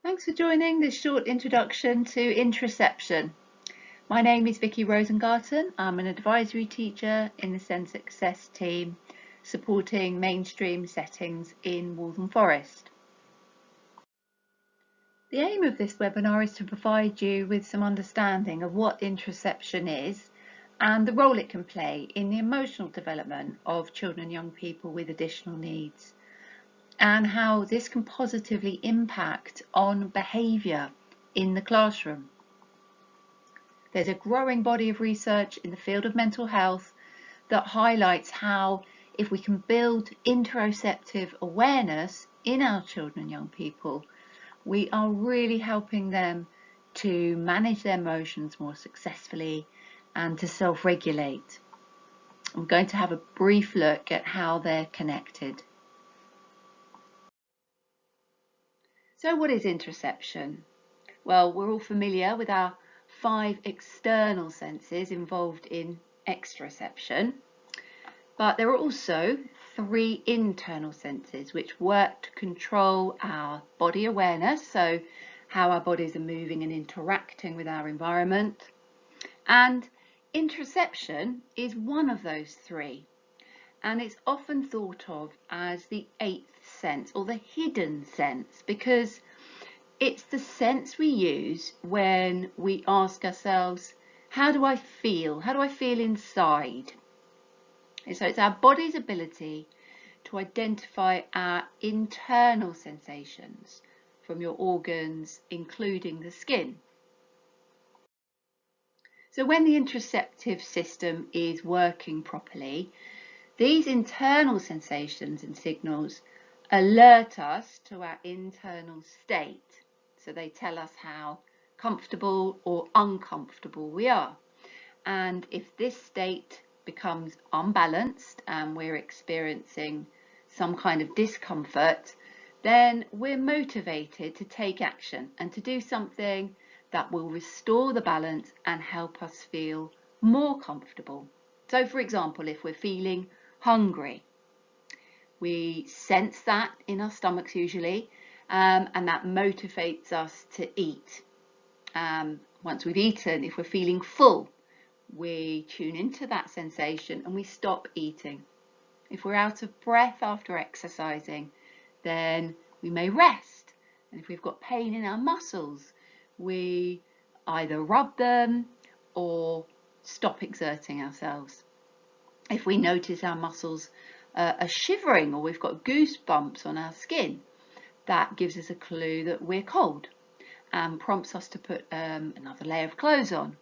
Thanks for joining this short introduction to Interoception. My name is Vicky Rosengarten. I'm an advisory teacher in the Sense Success team supporting mainstream settings in Waltham Forest. The aim of this webinar is to provide you with some understanding of what interoception is and the role it can play in the emotional development of children and young people with additional needs, and how this can positively impact on behaviour in the classroom. There's a growing body of research in the field of mental health that highlights how if we can build interoceptive awareness in our children and young people, we are really helping them to manage their emotions more successfully and to self-regulate. I'm going to have a brief look at how they're connected. So what is interoception? Well, we're all familiar with our 5 external senses involved in exteroception, but there are also 3 internal senses which work to control our body awareness, so how our bodies are moving and interacting with our environment. And interoception is one of those 3, and it's often thought of as the 8th sense or the hidden sense, because it's the sense we use when we ask ourselves, how do I feel? How do I feel inside? And so it's our body's ability to identify our internal sensations from your organs, including the skin. So when the interoceptive system is working properly, these internal sensations and signals alert us to our internal state. So they tell us how comfortable or uncomfortable we are. And if this state becomes unbalanced and we're experiencing some kind of discomfort, then we're motivated to take action and to do something that will restore the balance and help us feel more comfortable. So for example, if we're feeling hungry, we sense that in our stomachs usually, and that motivates us to eat. Once we've eaten, if we're feeling full, we tune into that sensation and we stop eating. If we're out of breath after exercising, then we may rest. And if we've got pain in our muscles, we either rub them or stop exerting ourselves. If we notice our muscles are shivering or we've got goosebumps on our skin, that gives us a clue that we're cold and prompts us to put another layer of clothes on.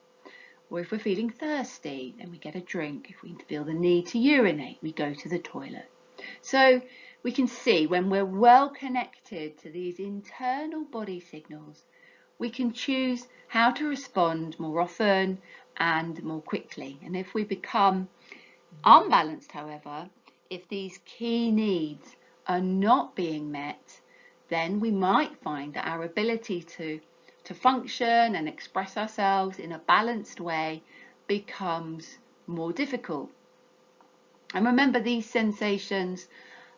Or if we're feeling thirsty, then we get a drink. If we feel the need to urinate, we go to the toilet. So we can see when we're well connected to these internal body signals, we can choose how to respond more often and more quickly. And if we become unbalanced, however, if these key needs are not being met, then we might find that our ability to function and express ourselves in a balanced way becomes more difficult. And remember, these sensations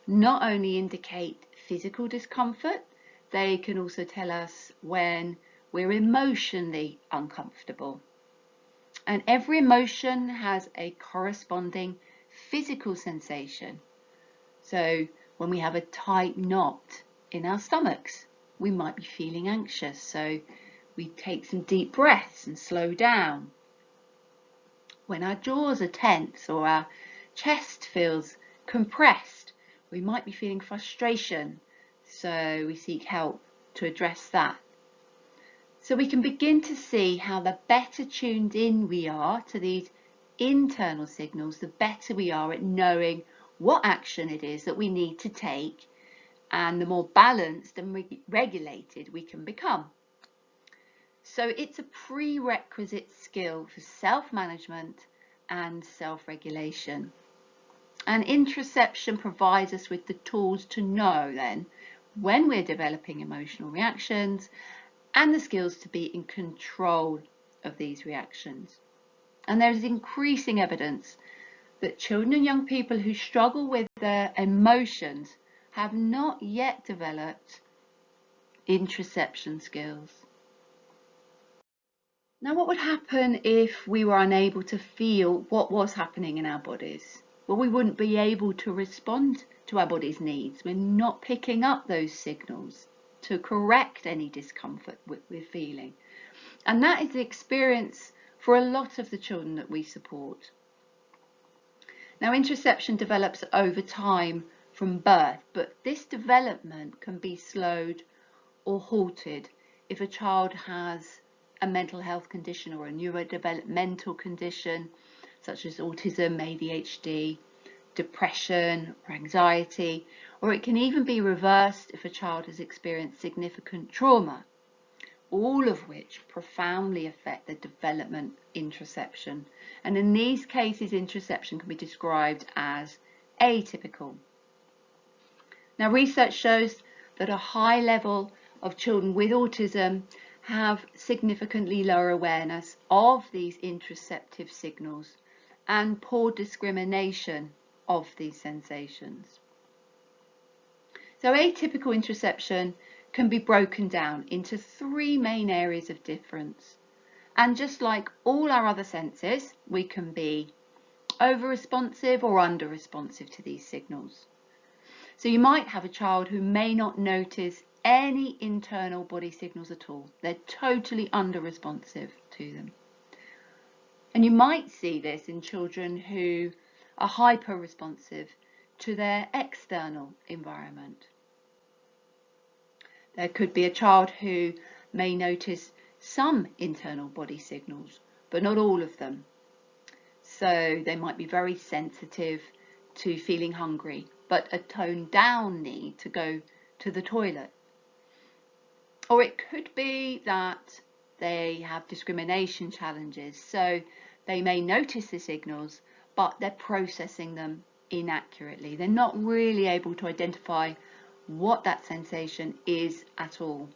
not only indicate physical discomfort, they can also tell us when we're emotionally uncomfortable. And every emotion has a corresponding physical sensation. So when we have a tight knot in our stomachs, we might be feeling anxious, so we take some deep breaths and slow down. When our jaws are tense or our chest feels compressed, we might be feeling frustration, so we seek help to address that. So we can begin to see how the better tuned in we are to these internal signals, the better we are at knowing what action it is that we need to take, and the more balanced and regulated we can become. So it's a prerequisite skill for self-management and self-regulation. And interoception provides us with the tools to know then when we're developing emotional reactions and the skills to be in control of these reactions. And there is increasing evidence that children and young people who struggle with their emotions have not yet developed interoception skills. Now, what would happen if we were unable to feel what was happening in our bodies? Well, we wouldn't be able to respond to our body's needs. We're not picking up those signals to correct any discomfort we're feeling. And that is the experience for a lot of the children that we support. Now, interoception develops over time from birth, but this development can be slowed or halted if a child has a mental health condition or a neurodevelopmental condition such as autism, ADHD, depression or anxiety, or it can even be reversed if a child has experienced significant trauma, all of which profoundly affect the development interoception. And in these cases, interoception can be described as atypical. Now, research shows that a high level of children with autism have significantly lower awareness of these interoceptive signals and poor discrimination of these sensations. So atypical interoception can be broken down into three main areas of difference. And just like all our other senses, we can be over-responsive or under-responsive to these signals. So you might have a child who may not notice any internal body signals at all. They're totally under-responsive to them. And you might see this in children who are hyper-responsive to their external environment. There could be a child who may notice some internal body signals, but not all of them. So they might be very sensitive to feeling hungry, but a toned down need to go to the toilet. Or it could be that they have discrimination challenges, so they may notice the signals, but they're processing them inaccurately. They're not really able to identify what that sensation is at all.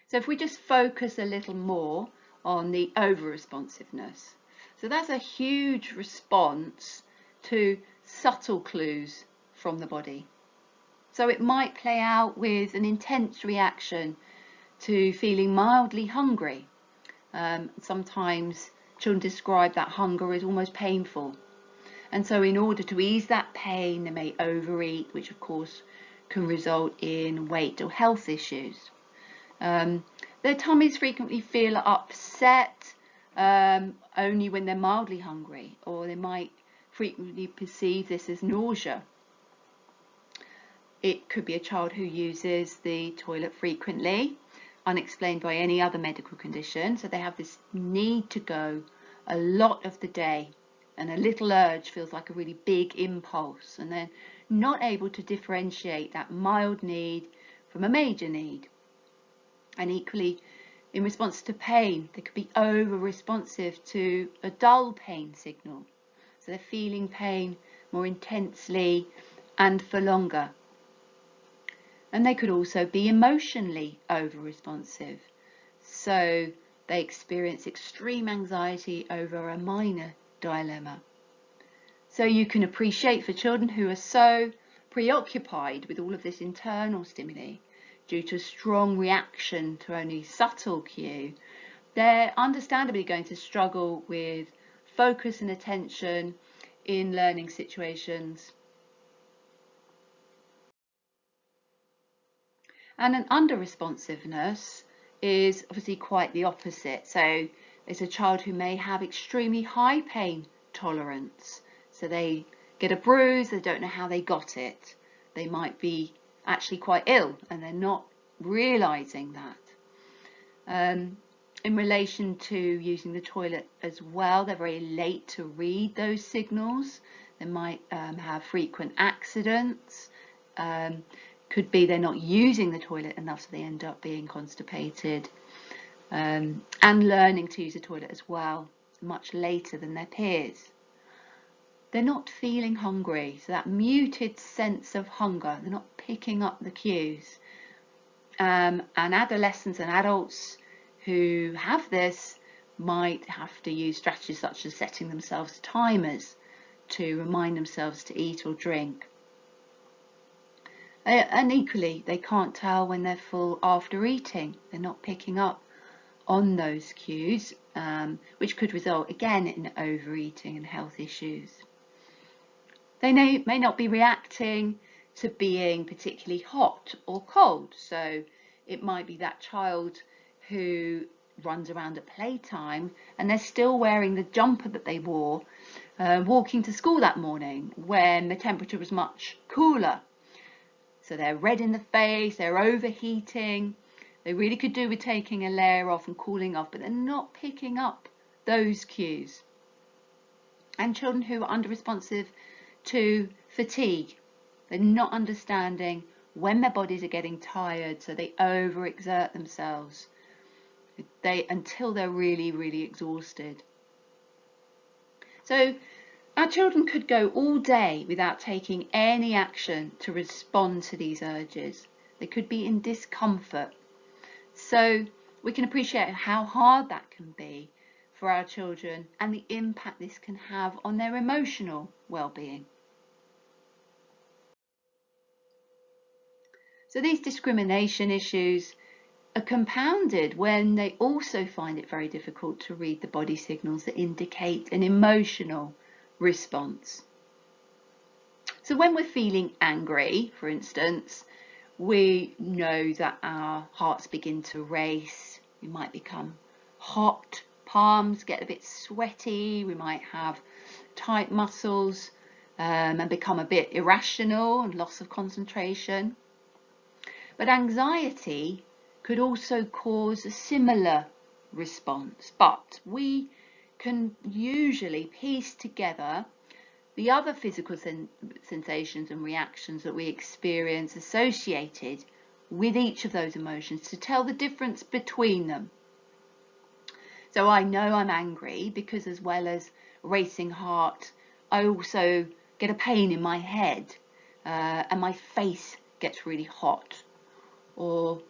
So if we just focus a little more on the over-responsiveness. So that's a huge response to subtle clues from the body. So it might play out with an intense reaction to feeling mildly hungry. Sometimes children describe that hunger as almost painful. And so in order to ease that pain, they may overeat, which of course can result in weight or health issues. Their tummies frequently feel upset only when they're mildly hungry, or they might frequently perceive this as nausea. It could be a child who uses the toilet frequently, unexplained by any other medical condition, so they have this need to go a lot of the day, and a little urge feels like a really big impulse, and they're not able to differentiate that mild need from a major need. And equally, in response to pain, they could be over-responsive to a dull pain signal, so they're feeling pain more intensely and for longer. And they could also be emotionally over-responsive, so they experience extreme anxiety over a minor dilemma. So you can appreciate for children who are so preoccupied with all of this internal stimuli due to a strong reaction to only subtle cue, they're understandably going to struggle with focus and attention in learning situations. And an under-responsiveness is obviously quite the opposite. So it's a child who may have extremely high pain tolerance. So they get a bruise, they don't know how they got it. They might be actually quite ill and they're not realizing that. In relation to using the toilet as well, they're very late to read those signals. They might have frequent accidents. Could be they're not using the toilet enough, so they end up being constipated, and learning to use the toilet as well much later than their peers. They're not feeling hungry, so that muted sense of hunger, they're not picking up the cues. And adolescents and adults who have this might have to use strategies such as setting themselves timers to remind themselves to eat or drink. And equally, they can't tell when they're full after eating. They're not picking up on those cues, which could result again in overeating and health issues. They may not be reacting to being particularly hot or cold. So it might be that child who runs around at playtime and they're still wearing the jumper that they wore walking to school that morning when the temperature was much cooler. So they're red in the face, they're overheating. They really could do with taking a layer off and cooling off, but they're not picking up those cues. And children who are under-responsive to fatigue, they're not understanding when their bodies are getting tired, so they overexert themselves until they're really, really exhausted. So our children could go all day without taking any action to respond to these urges. They could be in discomfort. So we can appreciate how hard that can be for our children and the impact this can have on their emotional well-being. So these discrimination issues are compounded when they also find it very difficult to read the body signals that indicate an emotional response. So when we're feeling angry, for instance, we know that our hearts begin to race. We might become hot, palms get a bit sweaty. We might have tight muscles and become a bit irrational and loss of concentration. But anxiety could also cause a similar response, but we can usually piece together the other physical sensations and reactions that we experience associated with each of those emotions to tell the difference between them. So I know I'm angry because, as well as racing heart, I also get a pain in my head and my face gets really hot. Or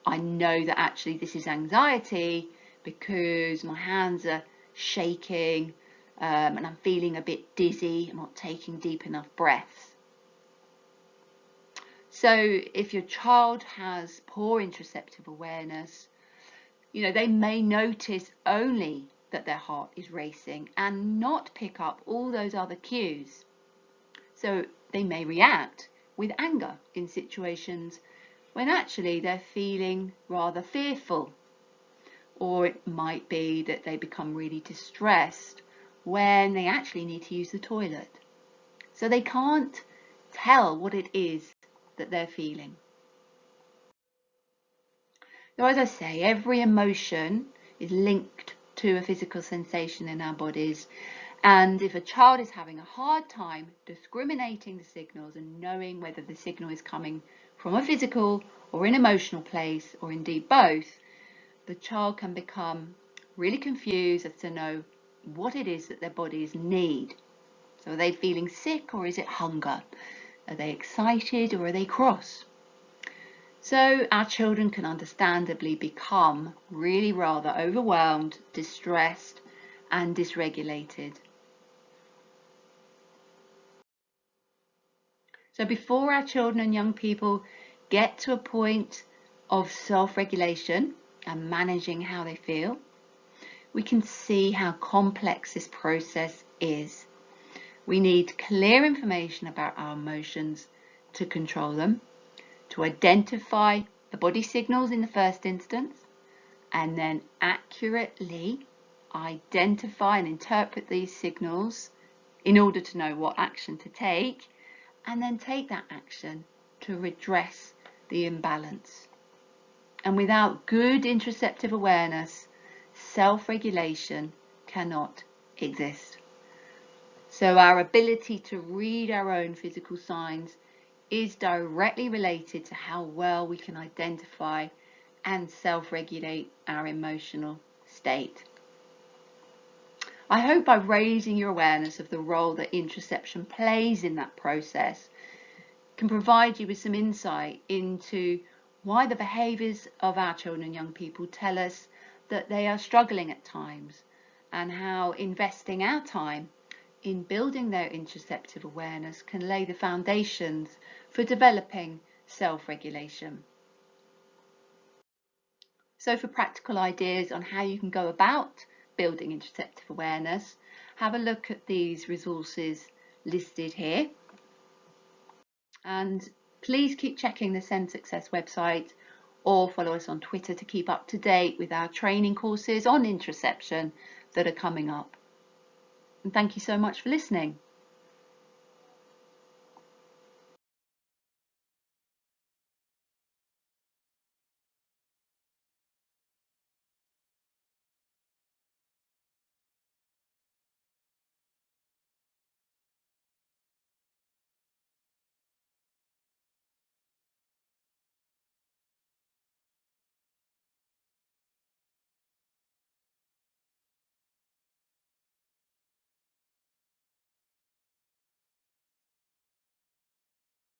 I know that actually this is anxiety because my hands are shaking and I'm feeling a bit dizzy. I'm not taking deep enough breaths. So if your child has poor interoceptive awareness, they may notice only that their heart is racing and not pick up all those other cues. So they may react with anger in situations when actually they're feeling rather fearful. Or it might be that they become really distressed when they actually need to use the toilet. So they can't tell what it is that they're feeling. So as I say, every emotion is linked to a physical sensation in our bodies. And if a child is having a hard time discriminating the signals and knowing whether the signal is coming from a physical or an emotional place, or indeed both, the child can become really confused as to know what it is that their bodies need. So are they feeling sick, or is it hunger? Are they excited, or are they cross? So our children can understandably become really rather overwhelmed, distressed, and dysregulated. So before our children and young people get to a point of self-regulation and managing how they feel, we can see how complex this process is. We need clear information about our emotions to control them, to identify the body signals in the first instance, and then accurately identify and interpret these signals in order to know what action to take, and then take that action to redress the imbalance. And without good interoceptive awareness, self-regulation cannot exist. So our ability to read our own physical signs is directly related to how well we can identify and self-regulate our emotional state. I hope by raising your awareness of the role that interoception plays in that process can provide you with some insight into why the behaviours of our children and young people tell us that they are struggling at times, and how investing our time in building their interoceptive awareness can lay the foundations for developing self-regulation. So for practical ideas on how you can go about building interoceptive awareness, have a look at these resources listed here. And please keep checking the Send Success website or follow us on Twitter to keep up to date with our training courses on interoception that are coming up. And thank you so much for listening.